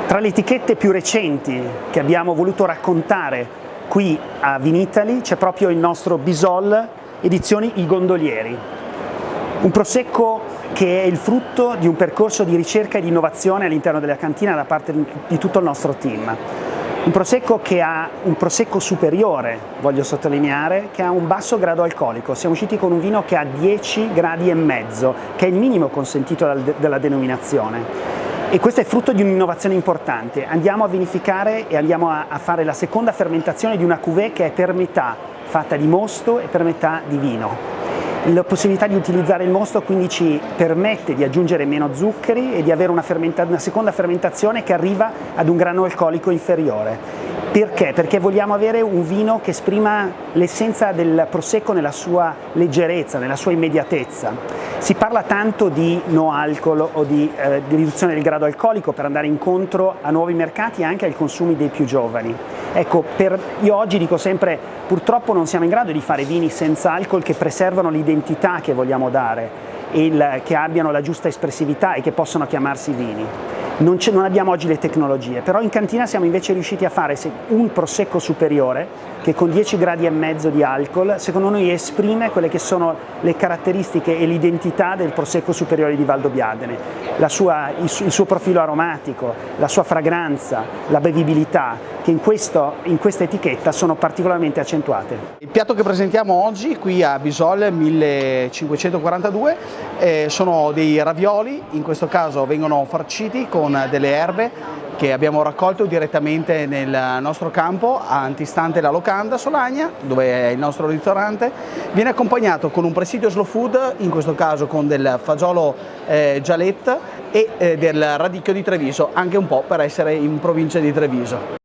Tra le etichette più recenti che abbiamo voluto raccontare qui a Vinitaly c'è proprio il nostro Bisol edizioni I Gondolieri, un prosecco che è il frutto di un percorso di ricerca e di innovazione all'interno della cantina da parte di tutto il nostro team. Un prosecco che ha un prosecco superiore, voglio sottolineare, che ha un basso grado alcolico. Siamo usciti con un vino che ha 10,5 gradi, che è il minimo consentito dalla denominazione. E questo è frutto di un'innovazione importante. Andiamo a vinificare e andiamo a fare la seconda fermentazione di una cuvée che è per metà fatta di mosto e per metà di vino. La possibilità di utilizzare il mosto quindi ci permette di aggiungere meno zuccheri e di avere una seconda fermentazione che arriva ad un grano alcolico inferiore. Perché? Perché vogliamo avere un vino che esprima l'essenza del prosecco nella sua leggerezza, nella sua immediatezza. Si parla tanto di no alcol o di riduzione del grado alcolico per andare incontro a nuovi mercati e anche ai consumi dei più giovani. Ecco, io oggi dico sempre, purtroppo non siamo in grado di fare vini senza alcol che preservano l'identità che vogliamo dare e che abbiano la giusta espressività e che possano chiamarsi vini. Non abbiamo oggi le tecnologie, però in cantina siamo invece riusciti a fare un prosecco superiore che con 10,5 gradi di alcol secondo noi esprime quelle che sono le caratteristiche e l'identità del prosecco superiore di Valdobbiadene, il suo profilo aromatico, la sua fragranza, la bevibilità, che in questa etichetta sono particolarmente accentuate. Il piatto che presentiamo oggi qui a Bisol 1542 sono dei ravioli, in questo caso vengono farciti con delle erbe che abbiamo raccolto direttamente nel nostro campo antistante la locanda Solagna, dove è il nostro ristorante. Viene accompagnato con un presidio slow food, in questo caso con del fagiolo gialette e del radicchio di Treviso, anche un po' per essere in provincia di Treviso.